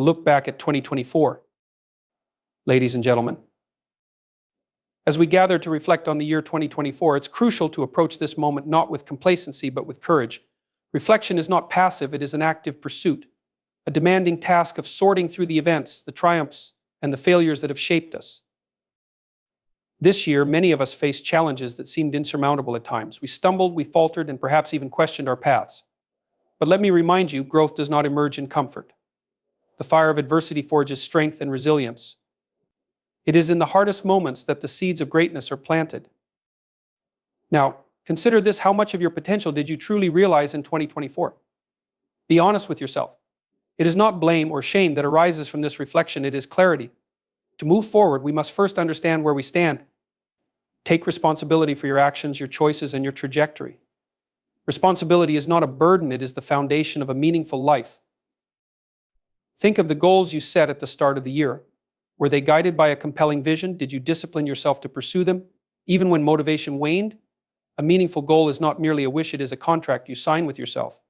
a look back at 2024. Ladies and gentlemen, as we gather to reflect on the year 2024, it's crucial to approach this moment not with complacency but with courage. Reflection is not passive, it is an active pursuit, a demanding task of sorting through the events, the triumphs, and the failures that have shaped us. This year, many of us faced challenges that seemed insurmountable at times. We stumbled, we faltered, and perhaps even questioned our paths. But let me remind you, growth does not emerge in comfort. The fire of adversity forges strength and resilience. It is in the hardest moments that the seeds of greatness are planted. Now, consider this: how much of your potential did you truly realize in 2024? Be honest with yourself. It is not blame or shame that arises from this reflection, it is clarity. To move forward, we must first understand where we stand. Take responsibility for your actions, your choices, and your trajectory. Responsibility is not a burden, it is the foundation of a meaningful life. Think of the goals you set at the start of the year. Were they guided by a compelling vision? Did you discipline yourself to pursue them, even when motivation waned? A meaningful goal is not merely a wish, it is a contract you sign with yourself.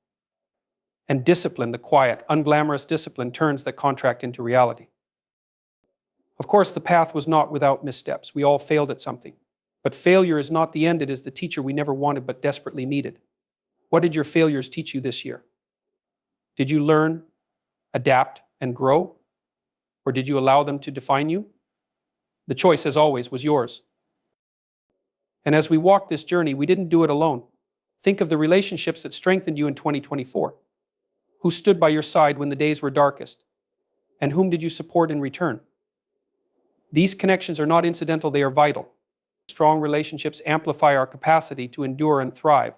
And discipline, the quiet, unglamorous discipline, turns that contract into reality. Of course, the path was not without missteps. We all failed at something. But failure is not the end, it is the teacher we never wanted but desperately needed. What did your failures teach you this year? Did you learn, adapt, and grow? Or did you allow them to define you? The choice, as always, was yours. And as we walked this journey, we didn't do it alone. Think of the relationships that strengthened you in 2024. Who stood by your side when the days were darkest? And whom did you support in return? These connections are not incidental, they are vital. Strong relationships amplify our capacity to endure and thrive.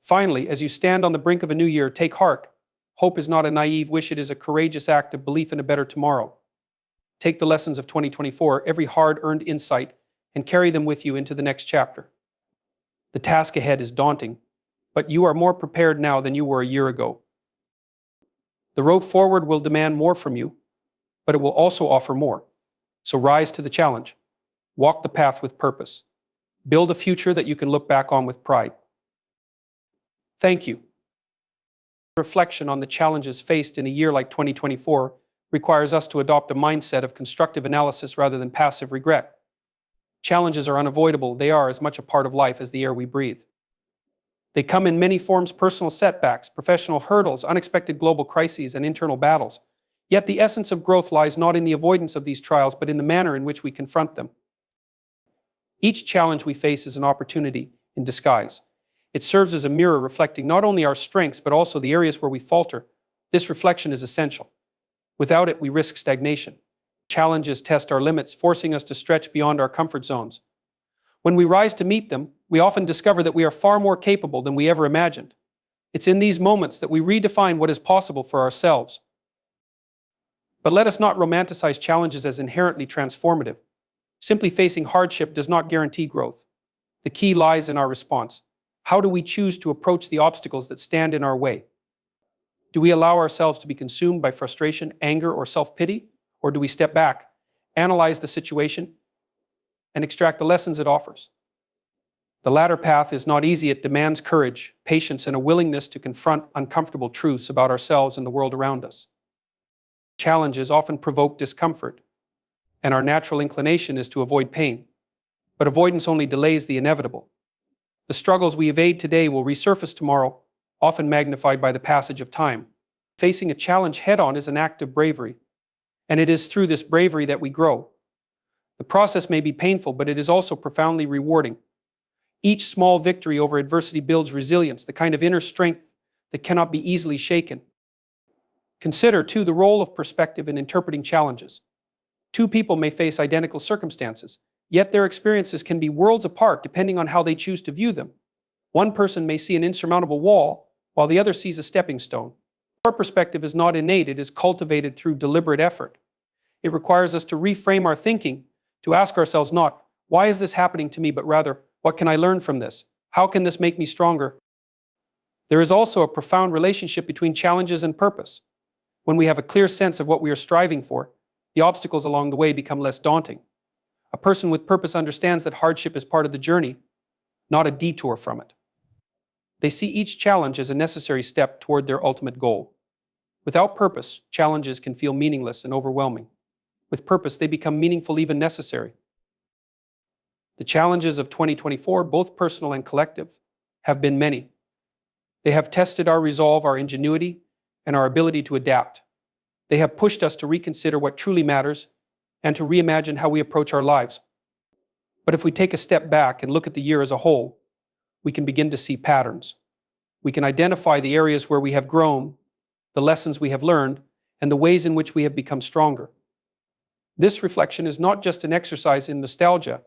Finally, as you stand on the brink of a new year, take heart. Hope is not a naive wish, it is a courageous act of belief in a better tomorrow. Take the lessons of 2024, every hard-earned insight, and carry them with you into the next chapter. The task ahead is daunting, but you are more prepared now than you were a year ago. The road forward will demand more from you, but it will also offer more. So rise to the challenge. Walk the path with purpose. Build a future that you can look back on with pride. Thank you. Reflection on the challenges faced in a year like 2024 requires us to adopt a mindset of constructive analysis rather than passive regret. Challenges are unavoidable. They are as much a part of life as the air we breathe. They come in many forms: personal setbacks, professional hurdles, unexpected global crises, and internal battles. Yet the essence of growth lies not in the avoidance of these trials, but in the manner in which we confront them. Each challenge we face is an opportunity in disguise. It serves as a mirror reflecting not only our strengths, but also the areas where we falter. This reflection is essential. Without it, we risk stagnation. Challenges test our limits, forcing us to stretch beyond our comfort zones. When we rise to meet them, we often discover that we are far more capable than we ever imagined. It's in these moments that we redefine what is possible for ourselves. But let us not romanticize challenges as inherently transformative. Simply facing hardship does not guarantee growth. The key lies in our response. How do we choose to approach the obstacles that stand in our way? Do we allow ourselves to be consumed by frustration, anger, or self-pity? Or do we step back, analyze the situation, and extract the lessons it offers? The latter path is not easy. It demands courage, patience, and a willingness to confront uncomfortable truths about ourselves and the world around us. Challenges often provoke discomfort, and our natural inclination is to avoid pain. But avoidance only delays the inevitable. The struggles we evade today will resurface tomorrow, often magnified by the passage of time. Facing a challenge head-on is an act of bravery, and it is through this bravery that we grow. The process may be painful, but it is also profoundly rewarding. Each small victory over adversity builds resilience, the kind of inner strength that cannot be easily shaken. Consider, too, the role of perspective in interpreting challenges. Two people may face identical circumstances, yet their experiences can be worlds apart depending on how they choose to view them. One person may see an insurmountable wall, while the other sees a stepping stone. Our perspective is not innate, it is cultivated through deliberate effort. It requires us to reframe our thinking, to ask ourselves not, why is this happening to me, but rather, what can I learn from this? How can this make me stronger? There is also a profound relationship between challenges and purpose. When we have a clear sense of what we are striving for, the obstacles along the way become less daunting. A person with purpose understands that hardship is part of the journey, not a detour from it. They see each challenge as a necessary step toward their ultimate goal. Without purpose, challenges can feel meaningless and overwhelming. With purpose, they become meaningful, even necessary. The challenges of 2024, both personal and collective, have been many. They have tested our resolve, our ingenuity, and our ability to adapt. They have pushed us to reconsider what truly matters and to reimagine how we approach our lives. But if we take a step back and look at the year as a whole, we can begin to see patterns. We can identify the areas where we have grown, the lessons we have learned, and the ways in which we have become stronger. This reflection is not just an exercise in nostalgia.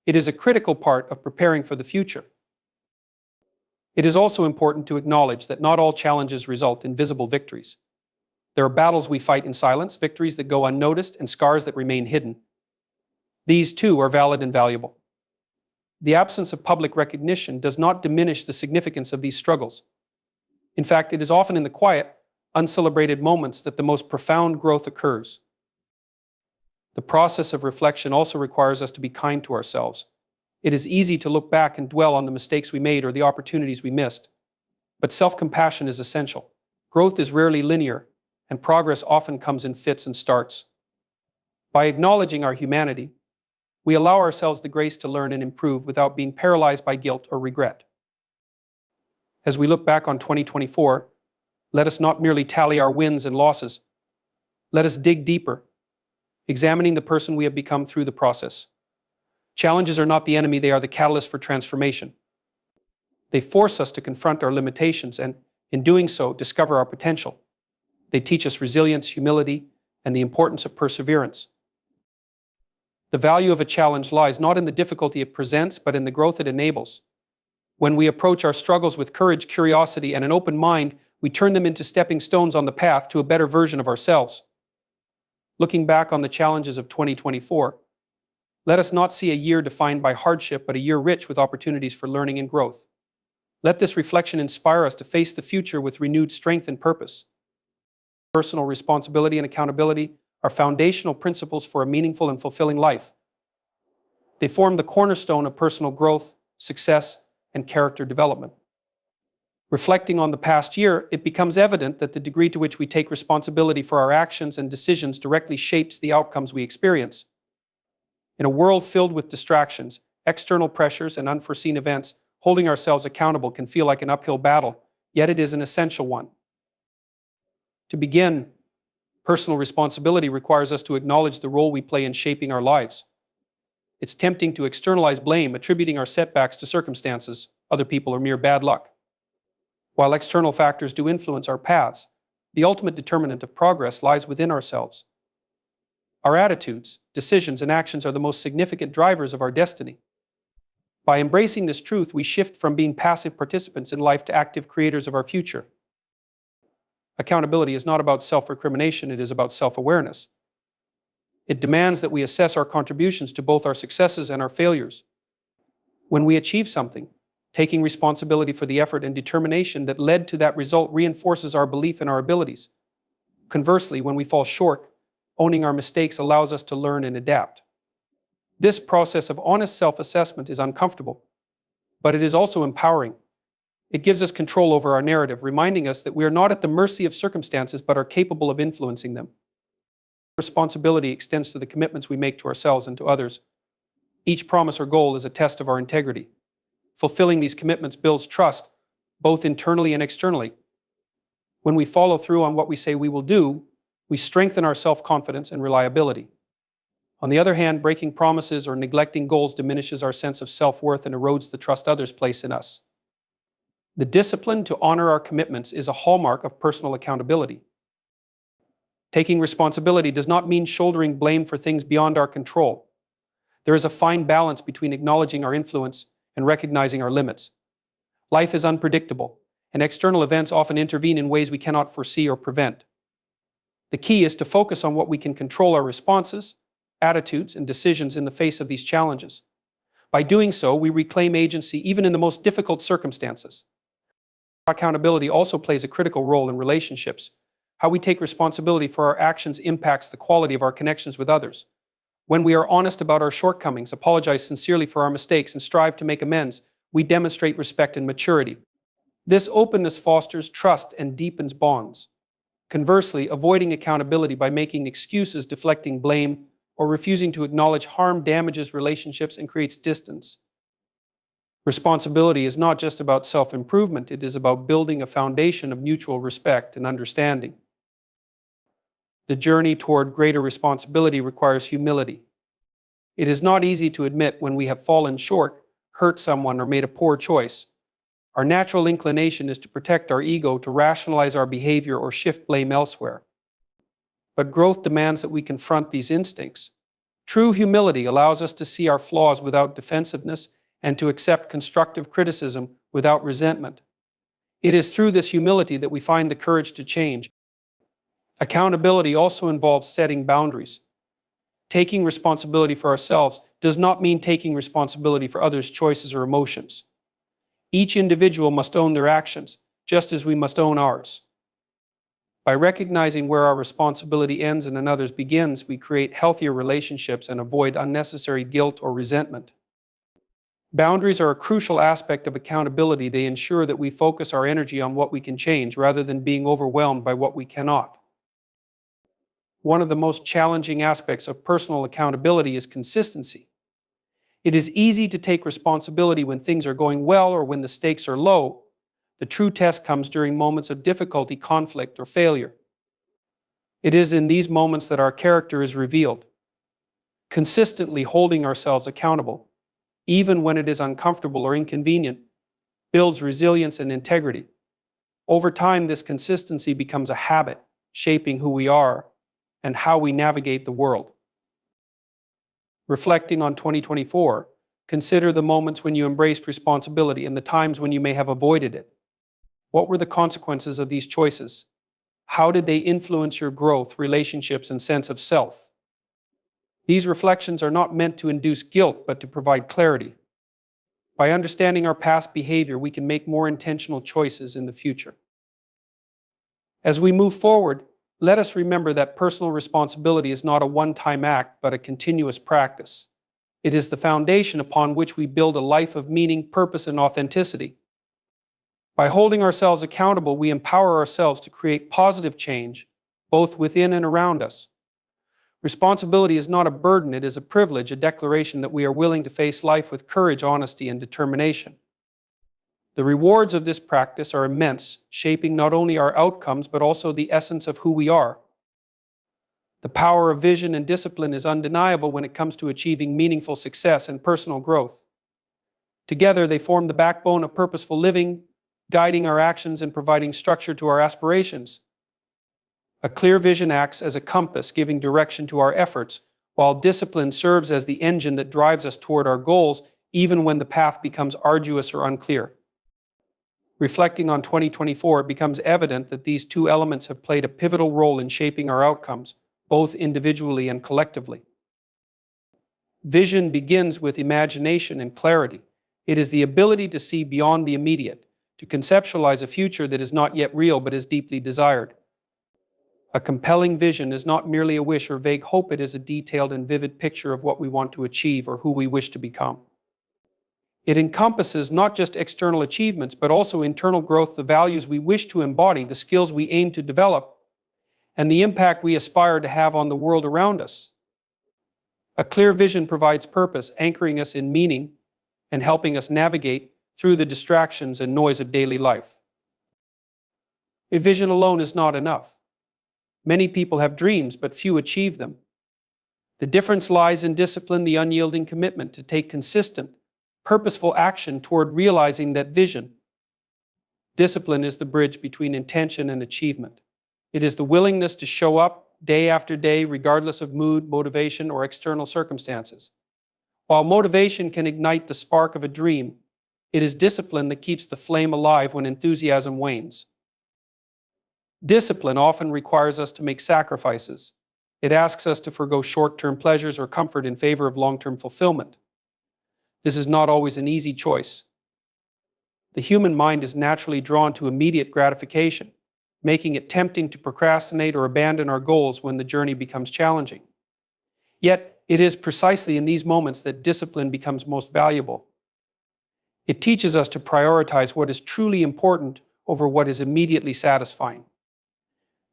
It is a critical part of preparing for the future. It is also important to acknowledge that not all challenges result in visible victories. There are battles we fight in silence, victories that go unnoticed, and scars that remain hidden. These too are valid and valuable. The absence of public recognition does not diminish the significance of these struggles. In fact, it is often in the quiet, uncelebrated moments that the most profound growth occurs. The process of reflection also requires us to be kind to ourselves. It is easy to look back and dwell on the mistakes we made or the opportunities we missed. But self-compassion is essential. Growth is rarely linear, and progress often comes in fits and starts. By acknowledging our humanity, we allow ourselves the grace to learn and improve without being paralyzed by guilt or regret. As we look back on 2024, let us not merely tally our wins and losses. Let us dig deeper, examining the person we have become through the process. Challenges are not the enemy, they are the catalyst for transformation. They force us to confront our limitations and, in doing so, discover our potential. They teach us resilience, humility, and the importance of perseverance. The value of a challenge lies not in the difficulty it presents, but in the growth it enables. When we approach our struggles with courage, curiosity, and an open mind, we turn them into stepping stones on the path to a better version of ourselves. Looking back on the challenges of 2024, let us not see a year defined by hardship, but a year rich with opportunities for learning and growth. Let this reflection inspire us to face the future with renewed strength and purpose. Personal responsibility and accountability are foundational principles for a meaningful and fulfilling life. They form the cornerstone of personal growth, success, and character development. Reflecting on the past year, it becomes evident that the degree to which we take responsibility for our actions and decisions directly shapes the outcomes we experience. In a world filled with distractions, external pressures, and unforeseen events, holding ourselves accountable can feel like an uphill battle, yet it is an essential one. To begin, personal responsibility requires us to acknowledge the role we play in shaping our lives. It's tempting to externalize blame, attributing our setbacks to circumstances, other people, or mere bad luck. While external factors do influence our paths, the ultimate determinant of progress lies within ourselves. Our attitudes, decisions, and actions are the most significant drivers of our destiny. By embracing this truth, we shift from being passive participants in life to active creators of our future. Accountability is not about self-recrimination, it is about self-awareness. It demands that we assess our contributions to both our successes and our failures. When we achieve something, taking responsibility for the effort and determination that led to that result reinforces our belief in our abilities. Conversely, when we fall short, owning our mistakes allows us to learn and adapt. This process of honest self-assessment is uncomfortable, but it is also empowering. It gives us control over our narrative, reminding us that we are not at the mercy of circumstances but are capable of influencing them. Responsibility extends to the commitments we make to ourselves and to others. Each promise or goal is a test of our integrity. Fulfilling these commitments builds trust, both internally and externally. When we follow through on what we say we will do, we strengthen our self-confidence and reliability. On the other hand, breaking promises or neglecting goals diminishes our sense of self-worth and erodes the trust others place in us. The discipline to honor our commitments is a hallmark of personal accountability. Taking responsibility does not mean shouldering blame for things beyond our control. There is a fine balance between acknowledging our influence and recognizing our limits. Life is unpredictable, and external events often intervene in ways we cannot foresee or prevent. The key is to focus on what we can control: our responses, attitudes, and decisions in the face of these challenges. By doing so, we reclaim agency even in the most difficult circumstances. Accountability also plays a critical role in relationships. How we take responsibility for our actions impacts the quality of our connections with others. When we are honest about our shortcomings, apologize sincerely for our mistakes, and strive to make amends, we demonstrate respect and maturity. This openness fosters trust and deepens bonds. Conversely, avoiding accountability by making excuses, deflecting blame, or refusing to acknowledge harm damages relationships and creates distance. Responsibility is not just about self-improvement, it is about building a foundation of mutual respect and understanding. The journey toward greater responsibility requires humility. It is not easy to admit when we have fallen short, hurt someone, or made a poor choice. Our natural inclination is to protect our ego, to rationalize our behavior, or shift blame elsewhere. But growth demands that we confront these instincts. True humility allows us to see our flaws without defensiveness and to accept constructive criticism without resentment. It is through this humility that we find the courage to change. Accountability also involves setting boundaries. Taking responsibility for ourselves does not mean taking responsibility for others' choices or emotions. Each individual must own their actions, just as we must own ours. By recognizing where our responsibility ends and another's begins, we create healthier relationships and avoid unnecessary guilt or resentment. Boundaries are a crucial aspect of accountability. They ensure that we focus our energy on what we can change rather than being overwhelmed by what we cannot. One of the most challenging aspects of personal accountability is consistency. It is easy to take responsibility when things are going well or when the stakes are low. The true test comes during moments of difficulty, conflict, or failure. It is in these moments that our character is revealed. Consistently holding ourselves accountable, even when it is uncomfortable or inconvenient, builds resilience and integrity. Over time, this consistency becomes a habit, shaping who we are and how we navigate the world. Reflecting on 2024, consider the moments when you embraced responsibility and the times when you may have avoided it. What were the consequences of these choices? How did they influence your growth, relationships, and sense of self? These reflections are not meant to induce guilt, but to provide clarity. By understanding our past behavior, we can make more intentional choices in the future. As we move forward, let us remember that personal responsibility is not a one-time act, but a continuous practice. It is the foundation upon which we build a life of meaning, purpose, and authenticity. By holding ourselves accountable, we empower ourselves to create positive change, both within and around us. Responsibility is not a burden, it is a privilege, a declaration that we are willing to face life with courage, honesty, and determination. The rewards of this practice are immense, shaping not only our outcomes, but also the essence of who we are. The power of vision and discipline is undeniable when it comes to achieving meaningful success and personal growth. Together, they form the backbone of purposeful living, guiding our actions and providing structure to our aspirations. A clear vision acts as a compass, giving direction to our efforts, while discipline serves as the engine that drives us toward our goals, even when the path becomes arduous or unclear. Reflecting on 2024, it becomes evident that these two elements have played a pivotal role in shaping our outcomes, both individually and collectively. Vision begins with imagination and clarity. It is the ability to see beyond the immediate, to conceptualize a future that is not yet real but is deeply desired. A compelling vision is not merely a wish or vague hope, it is a detailed and vivid picture of what we want to achieve or who we wish to become. It encompasses not just external achievements, but also internal growth, the values we wish to embody, the skills we aim to develop, and the impact we aspire to have on the world around us. A clear vision provides purpose, anchoring us in meaning and helping us navigate through the distractions and noise of daily life. A vision alone is not enough. Many people have dreams, but few achieve them. The difference lies in discipline, the unyielding commitment to take consistent, purposeful action toward realizing that vision. Discipline is the bridge between intention and achievement. It is the willingness to show up day after day, regardless of mood, motivation, or external circumstances. While motivation can ignite the spark of a dream, it is discipline that keeps the flame alive when enthusiasm wanes. Discipline often requires us to make sacrifices. It asks us to forgo short-term pleasures or comfort in favor of long-term fulfillment. This is not always an easy choice. The human mind is naturally drawn to immediate gratification, making it tempting to procrastinate or abandon our goals when the journey becomes challenging. Yet, it is precisely in these moments that discipline becomes most valuable. It teaches us to prioritize what is truly important over what is immediately satisfying.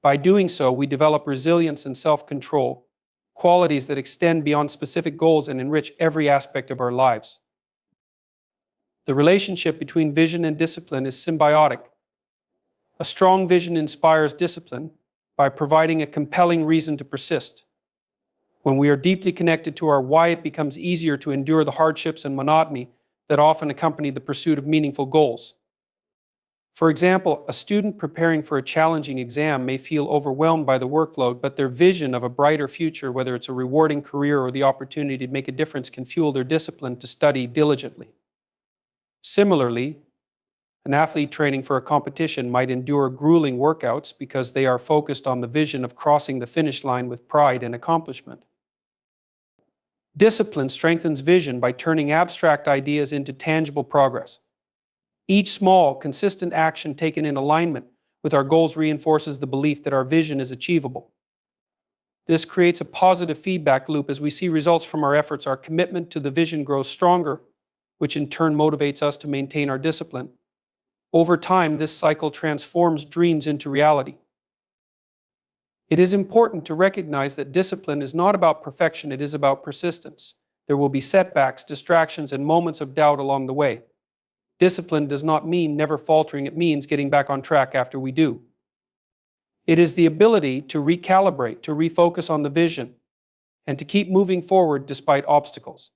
By doing so, we develop resilience and self-control, qualities that extend beyond specific goals and enrich every aspect of our lives. The relationship between vision and discipline is symbiotic. A strong vision inspires discipline by providing a compelling reason to persist. When we are deeply connected to our why, it becomes easier to endure the hardships and monotony that often accompany the pursuit of meaningful goals. For example, a student preparing for a challenging exam may feel overwhelmed by the workload, but their vision of a brighter future, whether it's a rewarding career or the opportunity to make a difference, can fuel their discipline to study diligently. Similarly, an athlete training for a competition might endure grueling workouts because they are focused on the vision of crossing the finish line with pride and accomplishment. Discipline strengthens vision by turning abstract ideas into tangible progress. Each small, consistent action taken in alignment with our goals reinforces the belief that our vision is achievable. This creates a positive feedback loop. As we see results from our efforts, our commitment to the vision grows stronger, which in turn motivates us to maintain our discipline. Over time, this cycle transforms dreams into reality. It is important to recognize that discipline is not about perfection, it is about persistence. There will be setbacks, distractions, and moments of doubt along the way. Discipline does not mean never faltering, it means getting back on track after we do. It is the ability to recalibrate, to refocus on the vision, and to keep moving forward despite obstacles.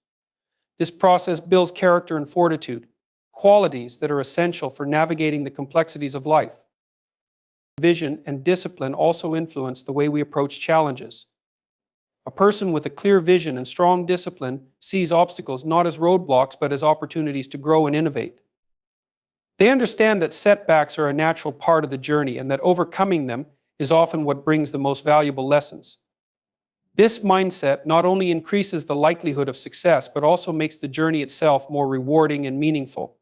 This process builds character and fortitude, qualities that are essential for navigating the complexities of life. Vision and discipline also influence the way we approach challenges. A person with a clear vision and strong discipline sees obstacles not as roadblocks but as opportunities to grow and innovate. They understand that setbacks are a natural part of the journey and that overcoming them is often what brings the most valuable lessons. This mindset not only increases the likelihood of success but also makes the journey itself more rewarding and meaningful.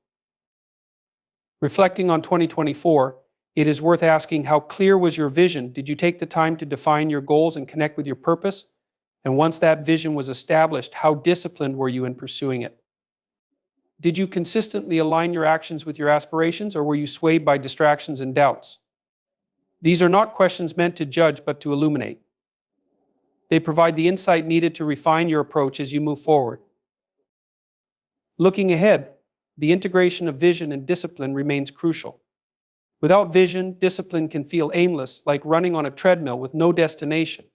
Reflecting on 2024, it is worth asking, how clear was your vision? Did you take the time to define your goals and connect with your purpose? And once that vision was established, how disciplined were you in pursuing it? Did you consistently align your actions with your aspirations, or were you swayed by distractions and doubts? These are not questions meant to judge, but to illuminate. They provide the insight needed to refine your approach as you move forward. Looking ahead, the integration of vision and discipline remains crucial. Without vision, discipline can feel aimless, like running on a treadmill with no destination.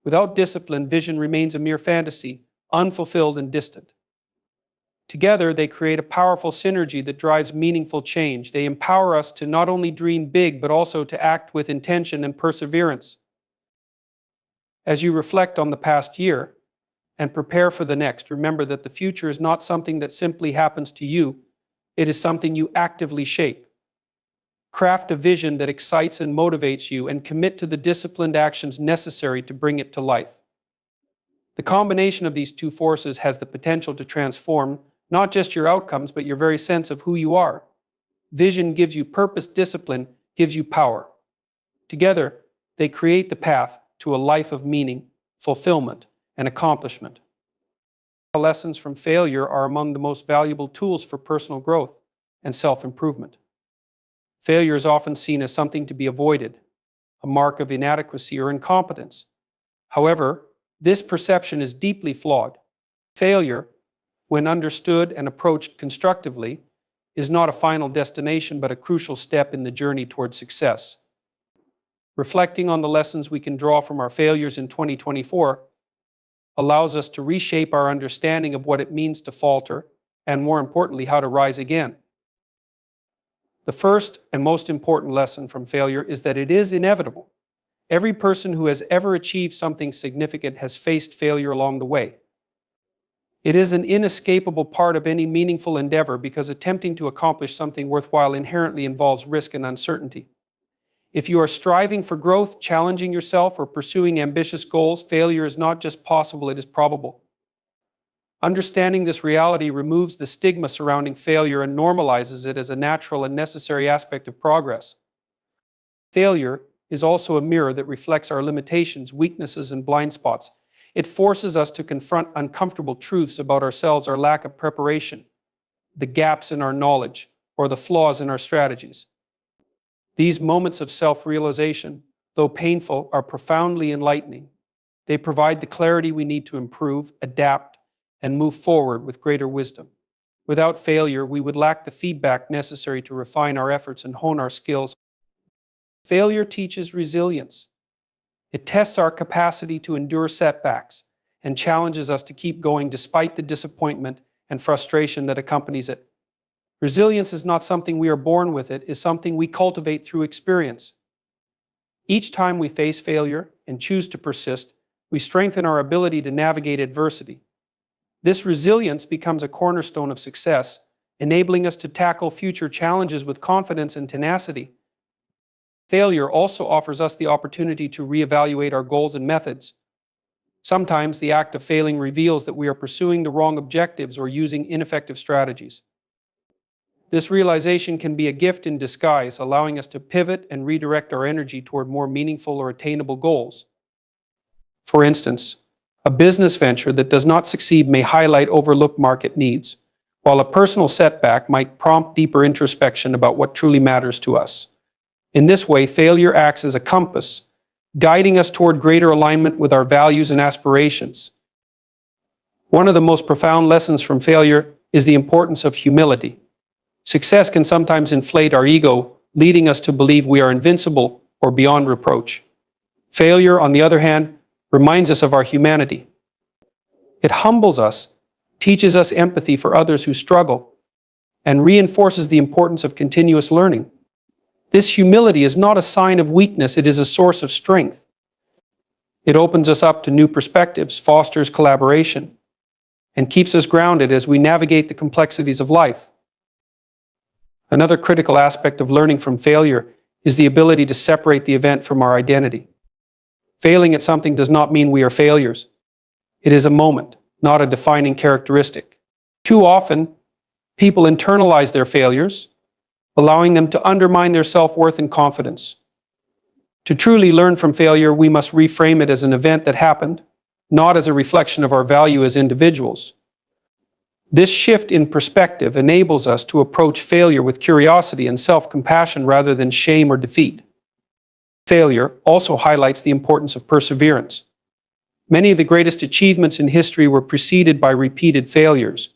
Without discipline, vision remains a mere fantasy, unfulfilled and distant. Together, they create a powerful synergy that drives meaningful change. They empower us to not only dream big, but also to act with intention and perseverance. As you reflect on the past year and prepare for the next, remember that the future is not something that simply happens to you. It is something you actively shape. Craft a vision that excites and motivates you, and commit to the disciplined actions necessary to bring it to life. The combination of these two forces has the potential to transform not just your outcomes, but your very sense of who you are. Vision gives you purpose, discipline gives you power. Together, they create the path to a life of meaning, fulfillment, and accomplishment. Lessons from failure are among the most valuable tools for personal growth and self-improvement. Failure is often seen as something to be avoided, a mark of inadequacy or incompetence. However, this perception is deeply flawed. Failure, when understood and approached constructively, is not a final destination but a crucial step in the journey toward success. Reflecting on the lessons we can draw from our failures in 2024 allows us to reshape our understanding of what it means to falter, and more importantly, how to rise again. The first and most important lesson from failure is that it is inevitable. Every person who has ever achieved something significant has faced failure along the way. It is an inescapable part of any meaningful endeavor because attempting to accomplish something worthwhile inherently involves risk and uncertainty. If you are striving for growth, challenging yourself, or pursuing ambitious goals, failure is not just possible, it is probable. Understanding this reality removes the stigma surrounding failure and normalizes it as a natural and necessary aspect of progress. Failure is also a mirror that reflects our limitations, weaknesses, and blind spots. It forces us to confront uncomfortable truths about ourselves, our lack of preparation, the gaps in our knowledge, or the flaws in our strategies. These moments of self-realization though painful, are profoundly enlightening. They provide the clarity we need to improve, adapt, and move forward with greater wisdom. Without failure, we would lack the feedback necessary to refine our efforts and hone our skills. Failure teaches resilience. It tests our capacity to endure setbacks and challenges us to keep going despite the disappointment and frustration that accompanies it. Resilience is not something we are born with, it is something we cultivate through experience. Each time we face failure and choose to persist, we strengthen our ability to navigate adversity. This resilience becomes a cornerstone of success, enabling us to tackle future challenges with confidence and tenacity. Failure also offers us the opportunity to reevaluate our goals and methods. Sometimes the act of failing reveals that we are pursuing the wrong objectives or using ineffective strategies. This realization can be a gift in disguise, allowing us to pivot and redirect our energy toward more meaningful or attainable goals. For instance, a business venture that does not succeed may highlight overlooked market needs, while a personal setback might prompt deeper introspection about what truly matters to us. In this way, failure acts as a compass, guiding us toward greater alignment with our values and aspirations. One of the most profound lessons from failure is the importance of humility. Success can sometimes inflate our ego, leading us to believe we are invincible or beyond reproach. Failure, on the other hand, reminds us of our humanity. It humbles us, teaches us empathy for others who struggle, and reinforces the importance of continuous learning. This humility is not a sign of weakness, it is a source of strength. It opens us up to new perspectives, fosters collaboration, and keeps us grounded as we navigate the complexities of life. Another critical aspect of learning from failure is the ability to separate the event from our identity. Failing at something does not mean we are failures. It is a moment, not a defining characteristic. Too often, people internalize their failures, allowing them to undermine their self-worth and confidence. To truly learn from failure, we must reframe it as an event that happened, not as a reflection of our value as individuals. This shift in perspective enables us to approach failure with curiosity and self-compassion rather than shame or defeat. Failure also highlights the importance of perseverance. Many of the greatest achievements in history were preceded by repeated failures.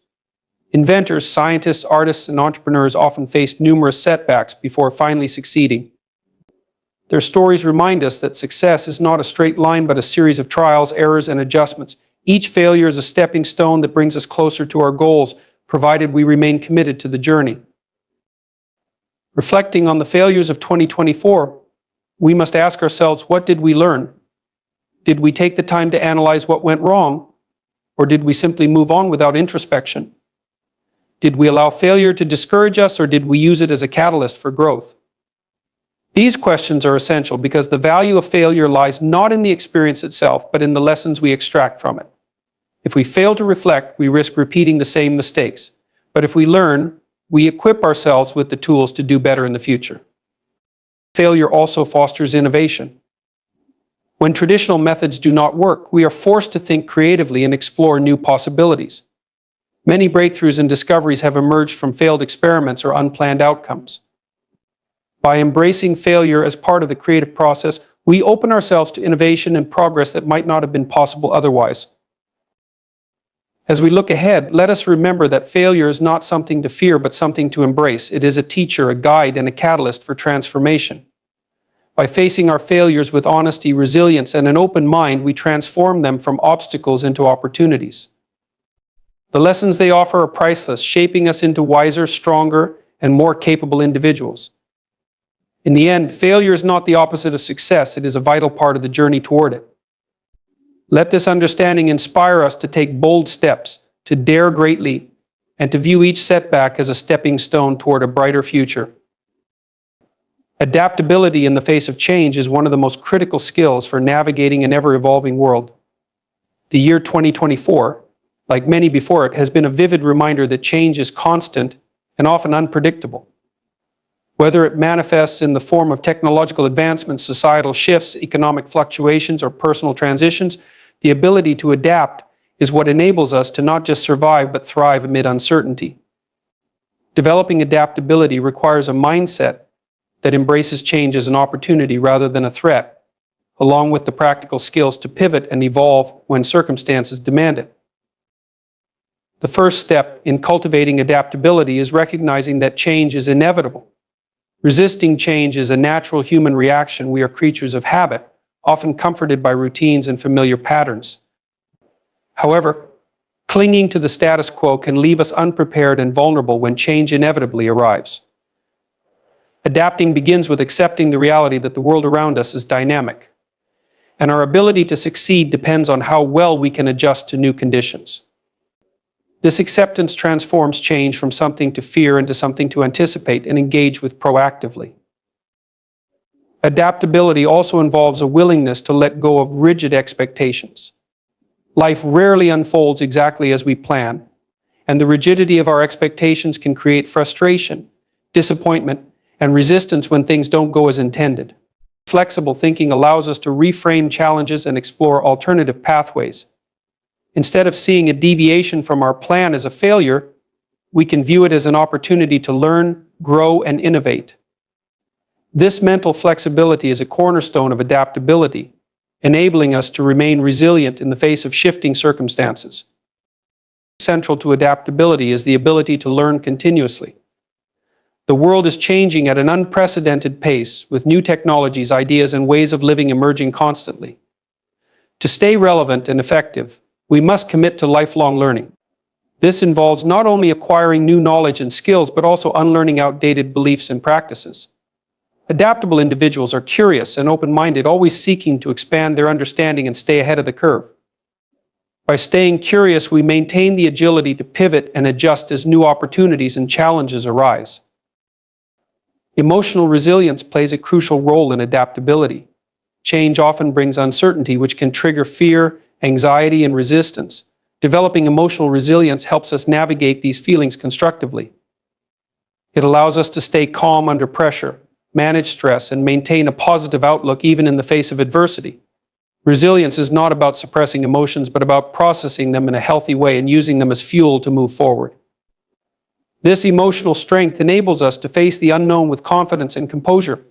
Inventors, scientists, artists, and entrepreneurs often faced numerous setbacks before finally succeeding. Their stories remind us that success is not a straight line but a series of trials, errors, and adjustments. Each failure is a stepping stone that brings us closer to our goals, provided we remain committed to the journey. Reflecting on the failures of 2024, we must ask ourselves, what did we learn? Did we take the time to analyze what went wrong? Or did we simply move on without introspection? Did we allow failure to discourage us, or did we use it as a catalyst for growth? These questions are essential because the value of failure lies not in the experience itself, but in the lessons we extract from it. If we fail to reflect, we risk repeating the same mistakes. But if we learn, we equip ourselves with the tools to do better in the future. Failure also fosters innovation. When traditional methods do not work, we are forced to think creatively and explore new possibilities. Many breakthroughs and discoveries have emerged from failed experiments or unplanned outcomes. By embracing failure as part of the creative process, we open ourselves to innovation and progress that might not have been possible otherwise. As we look ahead, let us remember that failure is not something to fear, but something to embrace. It is a teacher, a guide, and a catalyst for transformation. By facing our failures with honesty, resilience, and an open mind, we transform them from obstacles into opportunities. The lessons they offer are priceless, shaping us into wiser, stronger, and more capable individuals. In the end, failure is not the opposite of success, it is a vital part of the journey toward it. Let this understanding inspire us to take bold steps, to dare greatly, and to view each setback as a stepping stone toward a brighter future. Adaptability in the face of change is one of the most critical skills for navigating an ever-evolving world. The year 2024, like many before it, has been a vivid reminder that change is constant and often unpredictable. Whether it manifests in the form of technological advancements, societal shifts, economic fluctuations, or personal transitions, the ability to adapt is what enables us to not just survive but thrive amid uncertainty. Developing adaptability requires a mindset that embraces change as an opportunity rather than a threat. along with the practical skills to pivot and evolve when circumstances demand it. The first step in cultivating adaptability is recognizing that change is inevitable. Resisting change is a natural human reaction. We are creatures of habit, often comforted by routines and familiar patterns. However, clinging to the status quo can leave us unprepared and vulnerable when change inevitably arrives. Adapting begins with accepting the reality that the world around us is dynamic, and our ability to succeed depends on how well we can adjust to new conditions. This acceptance transforms change from something to fear into something to anticipate and engage with proactively. Adaptability also involves a willingness to let go of rigid expectations. Life rarely unfolds exactly as we plan, and the rigidity of our expectations can create frustration, disappointment, and resistance when things don't go as intended. Flexible thinking allows us to reframe challenges and explore alternative pathways. Instead of seeing a deviation from our plan as a failure, we can view it as an opportunity to learn, grow, and innovate. This mental flexibility is a cornerstone of adaptability, enabling us to remain resilient in the face of shifting circumstances. Central to adaptability is the ability to learn continuously. The world is changing at an unprecedented pace, with new technologies, ideas, and ways of living emerging constantly. To stay relevant and effective, we must commit to lifelong learning. This involves not only acquiring new knowledge and skills, but also unlearning outdated beliefs and practices. Adaptable individuals are curious and open-minded, always seeking to expand their understanding and stay ahead of the curve. By staying curious, we maintain the agility to pivot and adjust as new opportunities and challenges arise. Emotional resilience plays a crucial role in adaptability. Change often brings uncertainty, which can trigger fear, anxiety, and resistance. Developing emotional resilience helps us navigate these feelings constructively. It allows us to stay calm under pressure, manage stress, and maintain a positive outlook even in the face of adversity. Resilience is not about suppressing emotions, but about processing them in a healthy way and using them as fuel to move forward. This emotional strength enables us to face the unknown with confidence and composure.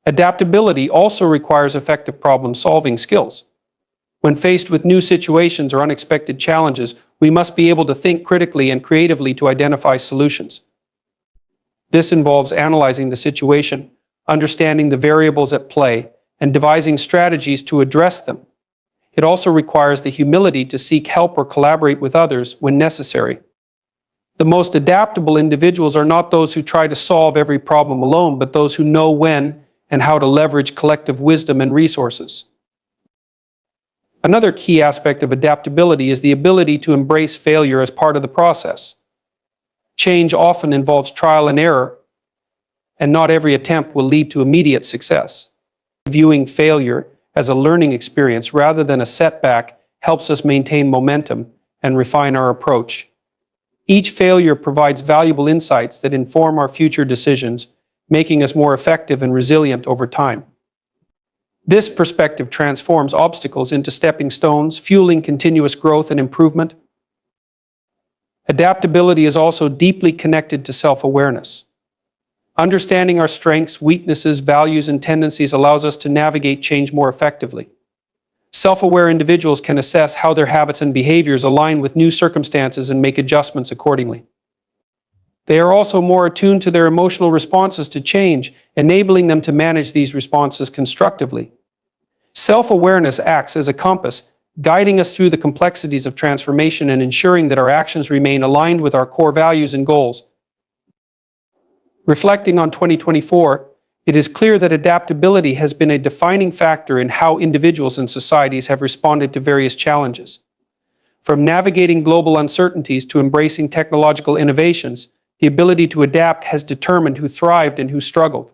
Adaptability also requires effective problem-solving skills. When faced with new situations or unexpected challenges, we must be able to think critically and creatively to identify solutions. This involves analyzing the situation, understanding the variables at play, and devising strategies to address them. It also requires the humility to seek help or collaborate with others when necessary. The most adaptable individuals are not those who try to solve every problem alone, but those who know when and how to leverage collective wisdom and resources. Another key aspect of adaptability is the ability to embrace failure as part of the process. Change often involves trial and error, and not every attempt will lead to immediate success. Viewing failure as a learning experience rather than a setback helps us maintain momentum and refine our approach. Each failure provides valuable insights that inform our future decisions, making us more effective and resilient over time. This perspective transforms obstacles into stepping stones, fueling continuous growth and improvement. Adaptability is also deeply connected to self-awareness. Understanding our strengths, weaknesses, values, and tendencies allows us to navigate change more effectively. Self-aware individuals can assess how their habits and behaviors align with new circumstances and make adjustments accordingly. They are also more attuned to their emotional responses to change, enabling them to manage these responses constructively. Self-awareness acts as a compass, guiding us through the complexities of transformation and ensuring that our actions remain aligned with our core values and goals. Reflecting on 2024, it is clear that adaptability has been a defining factor in how individuals and societies have responded to various challenges. From navigating global uncertainties to embracing technological innovations, the ability to adapt has determined who thrived and who struggled.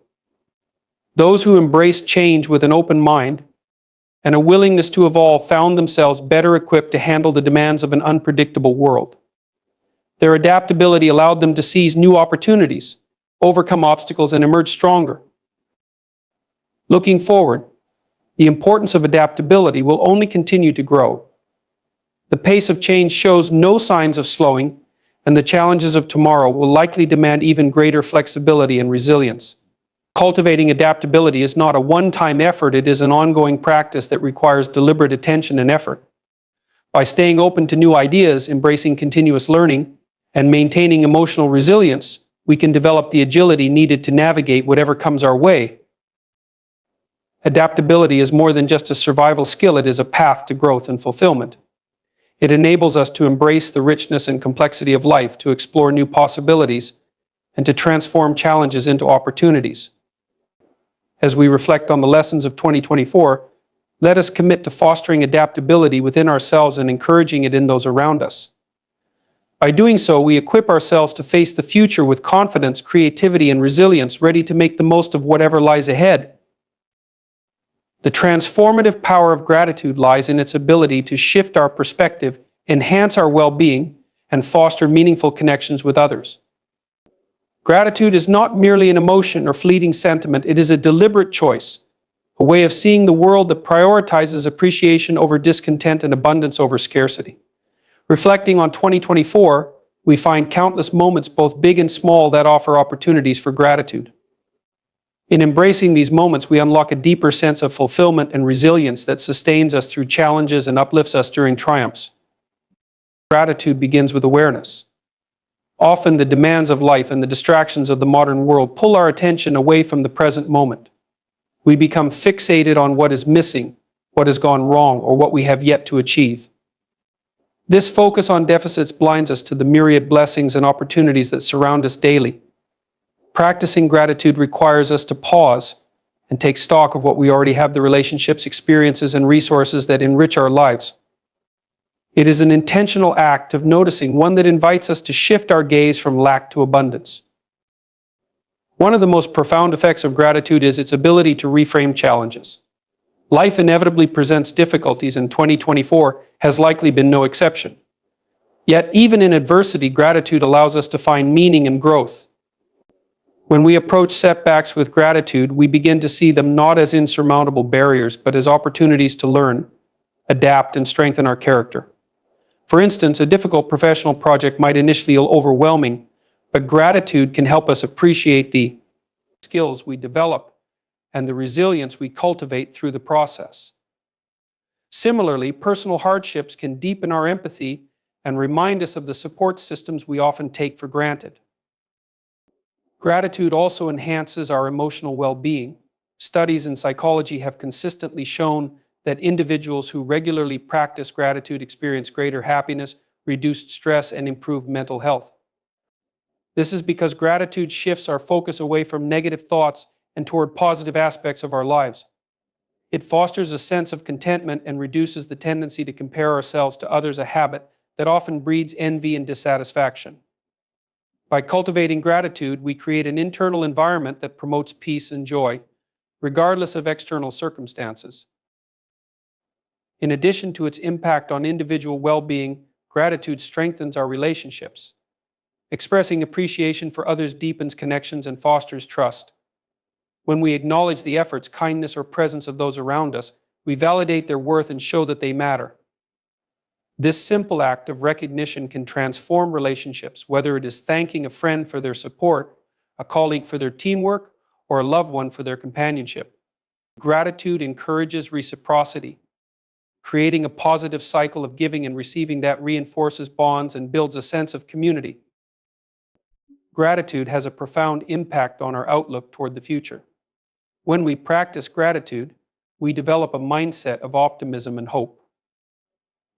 Those who embraced change with an open mind and a willingness to evolve found themselves better equipped to handle the demands of an unpredictable world. Their adaptability allowed them to seize new opportunities, overcome obstacles, and emerge stronger. Looking forward, the importance of adaptability will only continue to grow. The pace of change shows no signs of slowing, and the challenges of tomorrow will likely demand even greater flexibility and resilience. Cultivating adaptability is not a one-time effort, it is an ongoing practice that requires deliberate attention and effort. By staying open to new ideas, embracing continuous learning, and maintaining emotional resilience, we can develop the agility needed to navigate whatever comes our way. Adaptability is more than just a survival skill, it is a path to growth and fulfillment. It enables us to embrace the richness and complexity of life, to explore new possibilities, and to transform challenges into opportunities. As we reflect on the lessons of 2024, let us commit to fostering adaptability within ourselves and encouraging it in those around us. By doing so, we equip ourselves to face the future with confidence, creativity, and resilience, ready to make the most of whatever lies ahead. The transformative power of gratitude lies in its ability to shift our perspective, enhance our well-being, and foster meaningful connections with others. Gratitude is not merely an emotion or fleeting sentiment, it is a deliberate choice, a way of seeing the world that prioritizes appreciation over discontent and abundance over scarcity. Reflecting on 2024, we find countless moments, both big and small, that offer opportunities for gratitude. In embracing these moments, we unlock a deeper sense of fulfillment and resilience that sustains us through challenges and uplifts us during triumphs. Gratitude begins with awareness. Often the demands of life and the distractions of the modern world pull our attention away from the present moment. We become fixated on what is missing, what has gone wrong, or what we have yet to achieve. This focus on deficits blinds us to the myriad blessings and opportunities that surround us daily. Practicing gratitude requires us to pause and take stock of what we already have, the relationships, experiences, and resources that enrich our lives. It is an intentional act of noticing, one that invites us to shift our gaze from lack to abundance. One of the most profound effects of gratitude is its ability to reframe challenges. Life inevitably presents difficulties, and 2024 has likely been no exception. Yet, even in adversity, gratitude allows us to find meaning and growth. When we approach setbacks with gratitude, we begin to see them not as insurmountable barriers, but as opportunities to learn, adapt, and strengthen our character. For instance, a difficult professional project might initially feel overwhelming, but gratitude can help us appreciate the skills we develop and the resilience we cultivate through the process. Similarly, personal hardships can deepen our empathy and remind us of the support systems we often take for granted. Gratitude also enhances our emotional well-being. Studies in psychology have consistently shown that individuals who regularly practice gratitude experience greater happiness, reduced stress, and improved mental health. This is because gratitude shifts our focus away from negative thoughts and toward positive aspects of our lives. It fosters a sense of contentment and reduces the tendency to compare ourselves to others, a habit that often breeds envy and dissatisfaction. By cultivating gratitude, we create an internal environment that promotes peace and joy, regardless of external circumstances. In addition to its impact on individual well-being, gratitude strengthens our relationships. Expressing appreciation for others deepens connections and fosters trust. When we acknowledge the efforts, kindness, or presence of those around us, we validate their worth and show that they matter. This simple act of recognition can transform relationships, whether it is thanking a friend for their support, a colleague for their teamwork, or a loved one for their companionship. Gratitude encourages reciprocity, creating a positive cycle of giving and receiving that reinforces bonds and builds a sense of community. Gratitude has a profound impact on our outlook toward the future. When we practice gratitude, we develop a mindset of optimism and hope.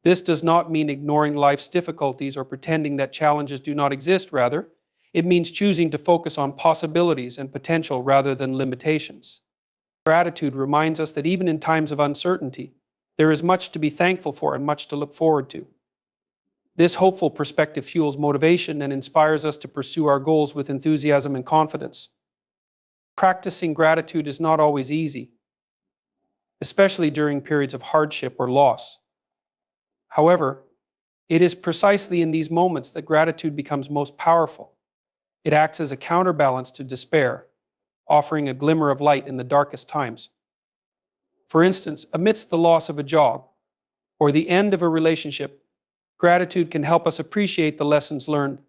This does not mean ignoring life's difficulties or pretending that challenges do not exist. Rather, it means choosing to focus on possibilities and potential rather than limitations. Gratitude reminds us that even in times of uncertainty, there is much to be thankful for and much to look forward to. This hopeful perspective fuels motivation and inspires us to pursue our goals with enthusiasm and confidence. Practicing gratitude is not always easy, especially during periods of hardship or loss. However, it is precisely in these moments that gratitude becomes most powerful. It acts as a counterbalance to despair, offering a glimmer of light in the darkest times. For instance, amidst the loss of a job or the end of a relationship, gratitude can help us appreciate the lessons learned,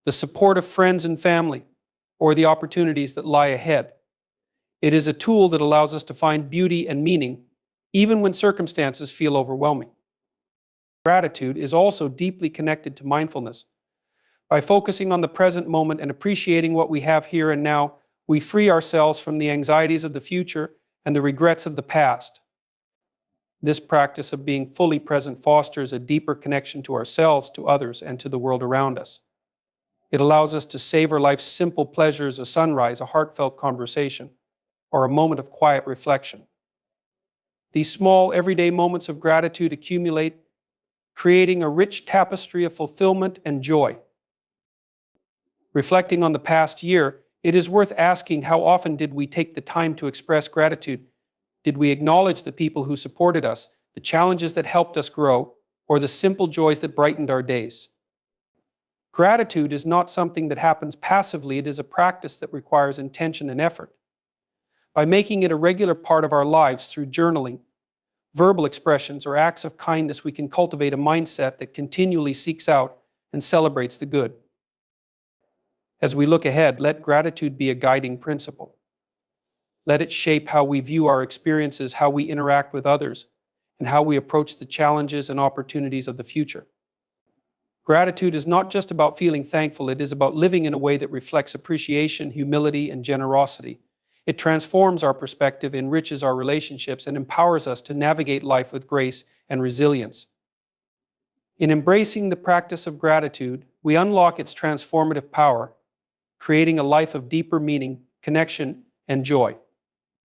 the support of friends and family, or the opportunities that lie ahead. It is a tool that allows us to find beauty and meaning, even when circumstances feel overwhelming. Gratitude is also deeply connected to mindfulness. By focusing on the present moment and appreciating what we have here and now, we free ourselves from the anxieties of the future and the regrets of the past. This practice of being fully present fosters a deeper connection to ourselves, to others, and to the world around us. It allows us to savor life's simple pleasures, a sunrise, a heartfelt conversation, or a moment of quiet reflection. These small, everyday moments of gratitude accumulate, creating a rich tapestry of fulfillment and joy. Reflecting on the past year, it is worth asking, how often did we take the time to express gratitude? Did we acknowledge the people who supported us, the challenges that helped us grow, or the simple joys that brightened our days? Gratitude is not something that happens passively. It is a practice that requires intention and effort. By making it a regular part of our lives through journaling, verbal expressions, or acts of kindness, we can cultivate a mindset that continually seeks out and celebrates the good. As we look ahead, let gratitude be a guiding principle. Let it shape how we view our experiences, how we interact with others, and how we approach the challenges and opportunities of the future. Gratitude is not just about feeling thankful, it is about living in a way that reflects appreciation, humility, and generosity. It transforms our perspective, enriches our relationships, and empowers us to navigate life with grace and resilience. In embracing the practice of gratitude, we unlock its transformative power, creating a life of deeper meaning, connection, and joy.